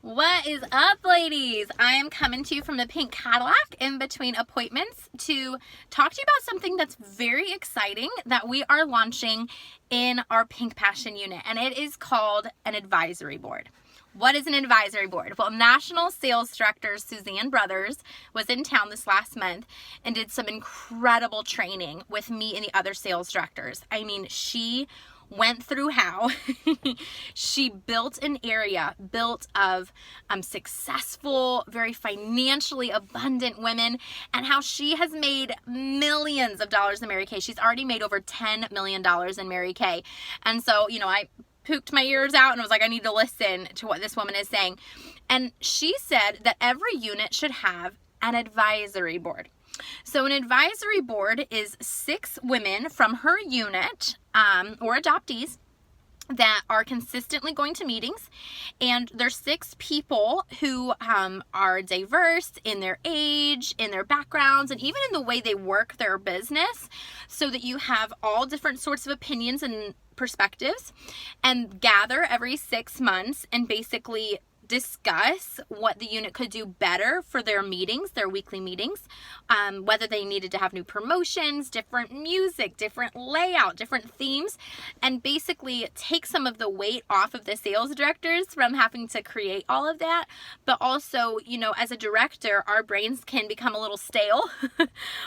What is up, ladies? I am coming to you from the Pink Cadillac in between appointments to talk to you about something that's very exciting that we are launching in our Pink Passion unit, and it is called an advisory board. What is an advisory board? Well, National Sales Director Suzanne Brothers was in town this last month and did some incredible training with me and the other sales directors. I mean, she went through how she built an area built of successful, very financially abundant women, and how she has made millions of dollars in Mary Kay. She's already made over $10 million in Mary Kay. And so, I pooped my ears out and was like, I need to listen to what this woman is saying. And she said that every unit should have an advisory board. So an advisory board is 6 women from her unit or adoptees that are consistently going to meetings, and there's 6 people who are diverse in their age, in their backgrounds, and even in the way they work their business, so that you have all different sorts of opinions and perspectives, and gather every 6 months and basically discuss what the unit could do better for their meetings, their weekly meetings, whether they needed to have new promotions, different music, different layout, different themes, and basically take some of the weight off of the sales directors from having to create all of that. But also, as a director, our brains can become a little stale.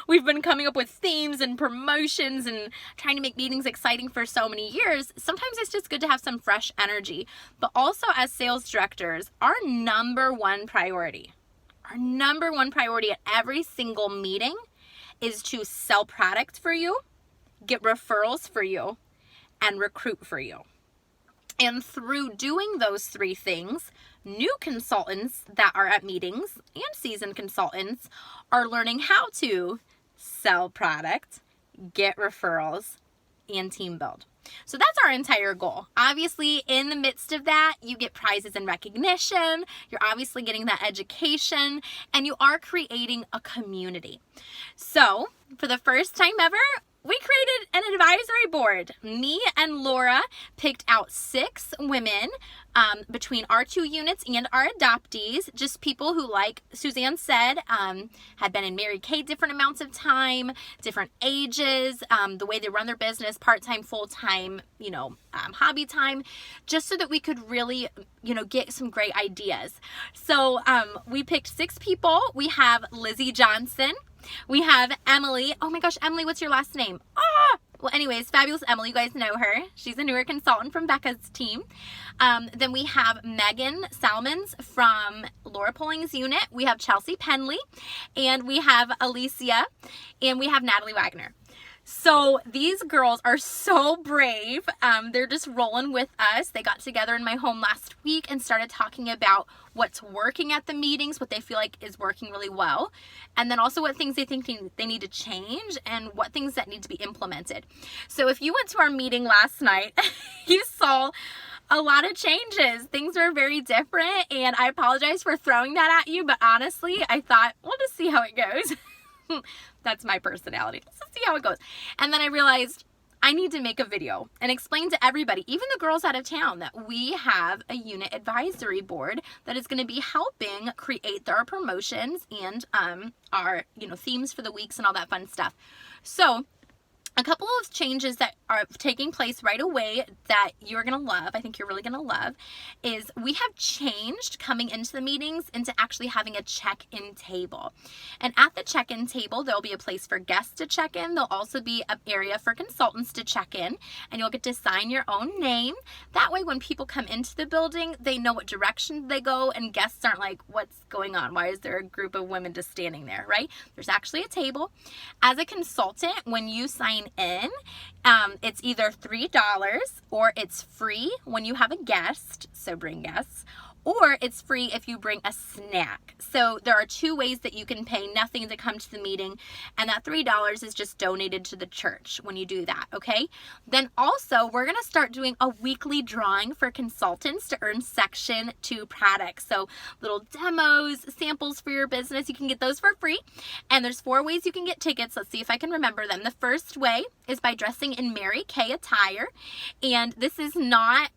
We've been coming up with themes and promotions and trying to make meetings exciting for so many years. Sometimes it's just good to have some fresh energy. But also, as sales directors, our number one priority at every single meeting is to sell product for you, get referrals for you, and recruit for you. And through doing those 3 things, new consultants that are at meetings and seasoned consultants are learning how to sell product, get referrals, and team build. So that's our entire goal. Obviously, in the midst of that, you get prizes and recognition. You're obviously getting that education, and you are creating a community. So for the first time ever, we created an advisory board. Me and Laura picked out 6 women between our 2 units and our adoptees, just people who, like Suzanne said, had been in Mary Kay different amounts of time, different ages, the way they run their business, part-time, full-time, hobby time, just so that we could really, get some great ideas. So we picked 6 people. We have Lizzie Johnson. We have Emily. Oh my gosh, Emily, what's your last name? Well, anyways, fabulous Emily. You guys know her. She's a newer consultant from Becca's team. Then we have Megan Salmons from Laura Polling's unit. We have Chelsea Penley, and we have Alicia, and we have Natalie Wagner. So these girls are so brave. They're just rolling with us. They got together in my home last week and started talking about what's working at the meetings, what they feel like is working really well, and then also what things they think they need to change and what things that need to be implemented. So if you went to our meeting last night, you saw a lot of changes. Things were very different, and I apologize for throwing that at you, but honestly, I thought, we'll just see how it goes. That's my personality. Let's just see how it goes. And then I realized I need to make a video and explain to everybody, even the girls out of town, that we have a unit advisory board that is going to be helping create our promotions and our themes for the weeks and all that fun stuff. So a couple of changes that are taking place right away that you're going to love, I think you're really going to love, is we have changed coming into the meetings into actually having a check-in table. And at the check-in table, there'll be a place for guests to check in. There'll also be an area for consultants to check in, and you'll get to sign your own name. That way, when people come into the building, they know what direction they go, and guests aren't like, what's going on? Why is there a group of women just standing there, right? There's actually a table. As a consultant, when you sign in, it's either $3 or it's free when you have a guest, so bring guests, or it's free if you bring a snack. So there are 2 ways that you can pay nothing to come to the meeting, and that $3 is just donated to the church when you do that, okay? Then also, we're going to start doing a weekly drawing for consultants to earn Section 2 products. So little demos, samples for your business, you can get those for free. And there's 4 ways you can get tickets. Let's see if I can remember them. The first way is by dressing in Mary Kay attire, and this is not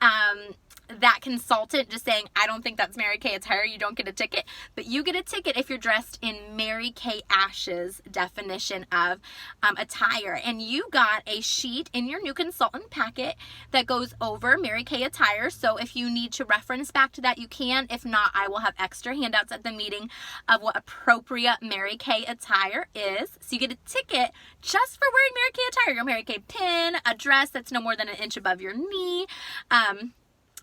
that consultant just saying, I don't think that's Mary Kay attire, you don't get a ticket. But you get a ticket if you're dressed in Mary Kay Ash's definition of attire. And you got a sheet in your new consultant packet that goes over Mary Kay attire. So if you need to reference back to that, you can. If not, I will have extra handouts at the meeting of what appropriate Mary Kay attire is. So you get a ticket just for wearing Mary Kay attire. Your Mary Kay pin, a dress that's no more than an inch above your knee,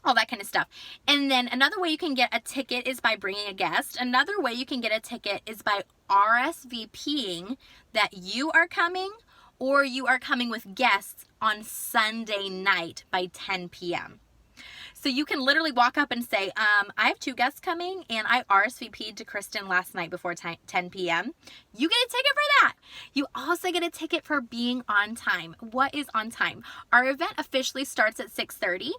all that kind of stuff. And then another way you can get a ticket is by bringing a guest. Another way you can get a ticket is by RSVPing that you are coming, or you are coming with guests on Sunday night by 10 p.m. So you can literally walk up and say, I have 2 guests coming and I RSVP'd to Kristen last night before 10 p.m. You get a ticket for that. You also get a ticket for being on time. What is on time? Our event officially starts at 6:30,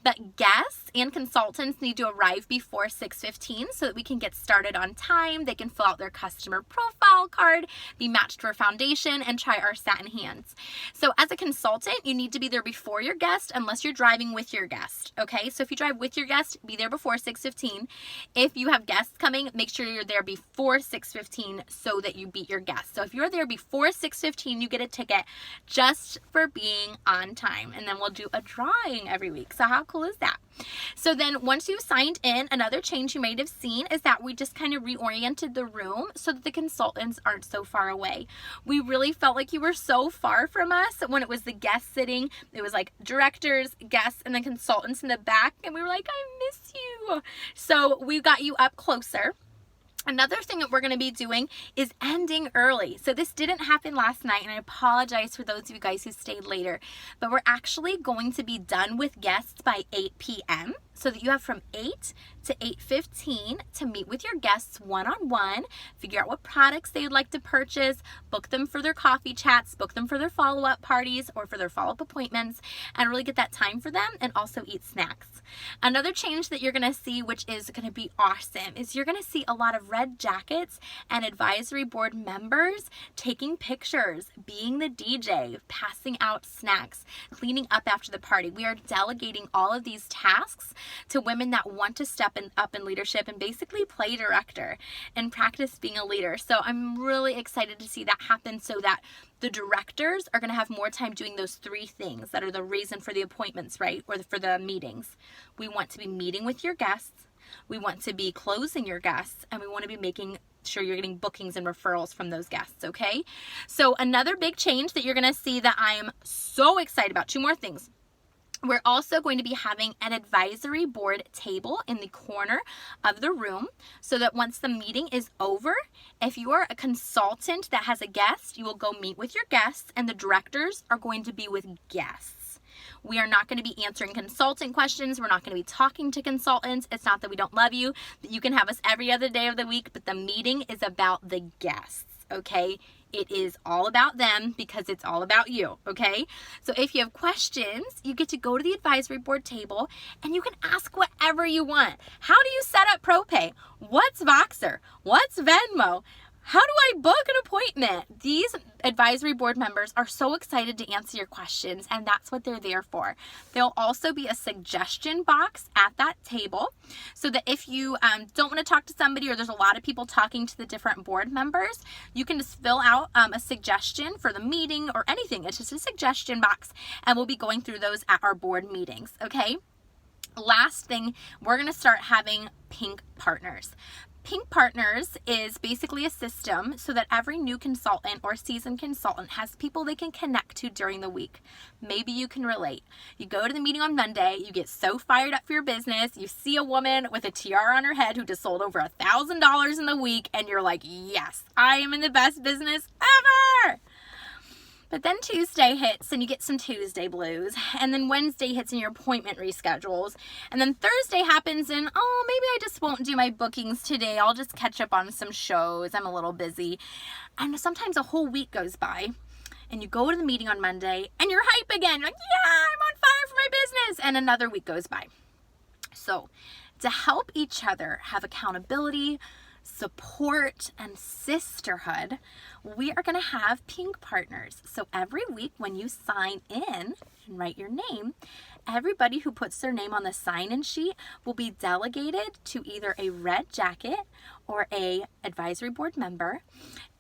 but guests and consultants need to arrive before 6:15 so that we can get started on time. They can fill out their customer profile card, be matched for foundation, and try our satin hands. So as a consultant, you need to be there before your guest unless you're driving with your guest, okay? So if you drive with your guest, be there before 6:15. If you have guests coming, make sure you're there before 6:15 so that you beat your guests. So if you're there before 6:15, you get a ticket just for being on time. And then we'll do a drawing every week. So how cool is that? So then once you've signed in, another change you might have seen is that we just kind of reoriented the room so that the consultants aren't so far away. We really felt like you were so far from us when it was the guests sitting. It was like directors, guests, and then consultants in the back. And we were like, I miss you. So we got you up closer. Another thing that we're going to be doing is ending early. So this didn't happen last night, and I apologize for those of you guys who stayed later, but we're actually going to be done with guests by 8 p.m. so that you have from 8 to 8:15 to meet with your guests one-on-one, figure out what products they'd like to purchase, book them for their coffee chats, book them for their follow-up parties or for their follow-up appointments, and really get that time for them and also eat snacks. Another change that you're going to see, which is going to be awesome, is you're going to see a lot of red jackets and advisory board members taking pictures, being the DJ, passing out snacks, cleaning up after the party. We are delegating all of these tasks to women that want to step up in leadership and basically play director and practice being a leader. So I'm really excited to see that happen so that the directors are going to have more time doing those 3 things that are the reason for the appointments, right? Or for the meetings. We want to be meeting with your guests. We want to be closing your guests, and we want to be making sure you're getting bookings and referrals from those guests, okay? So another big change that you're going to see that I am so excited about, 2 more things. We're also going to be having an advisory board table in the corner of the room so that once the meeting is over, if you are a consultant that has a guest, you will go meet with your guests, and the directors are going to be with guests. We are not going to be answering consultant questions. We're not going to be talking to consultants. It's not that we don't love you. You can have us every other day of the week, but the meeting is about the guests, okay? It is all about them because it's all about you, okay? So if you have questions, you get to go to the advisory board table and you can ask whatever you want. How do you set up ProPay? What's Voxer? What's Venmo? How do I book an appointment? These advisory board members are so excited to answer your questions, and that's what they're there for. There'll also be a suggestion box at that table so that if you don't want to talk to somebody or there's a lot of people talking to the different board members, you can just fill out a suggestion for the meeting or anything. It's just a suggestion box, and we'll be going through those at our board meetings, okay? Last thing, we're going to start having Pink Partners. Pink Partners is basically a system so that every new consultant or seasoned consultant has people they can connect to during the week. Maybe you can relate. You go to the meeting on Monday, you get so fired up for your business, you see a woman with a tiara on her head who just sold over $1,000 in the week, and you're like, yes, I am in the best business ever. But then Tuesday hits and you get some Tuesday blues, and then Wednesday hits and your appointment reschedules, and then Thursday happens and, oh, maybe I just won't do my bookings today. I'll just catch up on some shows. I'm a little busy. And sometimes a whole week goes by and you go to the meeting on Monday and you're hype again. You're like, yeah, I'm on fire for my business. And another week goes by. So to help each other have accountability, support, and sisterhood, we are going to have Pink Partners. So every week when you sign in and write your name, Everybody who puts their name on the sign-in sheet will be delegated to either a red jacket or a advisory board member.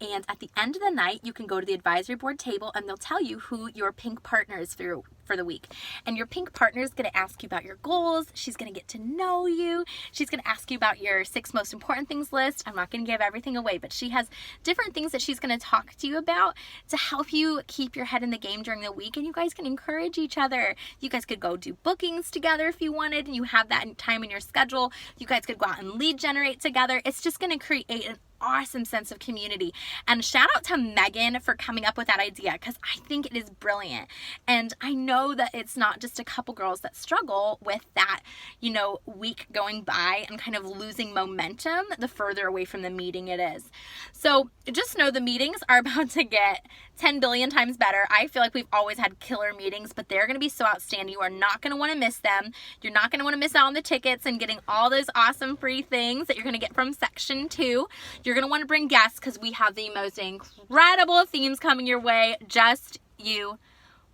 And at the end of the night, you can go to the advisory board table and they'll tell you who your pink partner is for the week. And your pink partner is going to ask you about your goals. She's going to get to know you. She's going to ask you about your 6 most important things list. I'm not going to give everything away, but she has different things that she's going to talk to you about to help you keep your head in the game during the week. And you guys can encourage each other. You guys could go do bookings together if you wanted, and you have that time in your schedule. You guys could go out and lead generate together. It's just going to create an awesome sense of community. And shout out to Megan for coming up with that idea, because I think it is brilliant. And I know that it's not just a couple girls that struggle with that, you know, week going by and kind of losing momentum the further away from the meeting it is. So just know the meetings are about to get 10 billion times better. I feel like we've always had killer meetings, but they're going to be so outstanding. You are not going to want to miss them. You're not going to want to miss out on the tickets and getting all those awesome free things that you're going to get from section 2. You're going to want to bring guests because we have the most incredible themes coming your way. Just you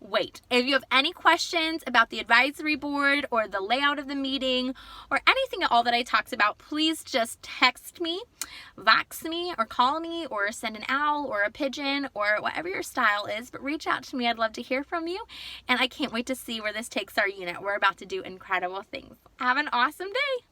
wait. If you have any questions about the advisory board or the layout of the meeting or anything at all that I talked about, please just text me, Vox me, or call me, or send an owl or a pigeon or whatever your style is, but reach out to me. I'd love to hear from you, and I can't wait to see where this takes our unit. We're about to do incredible things. Have an awesome day.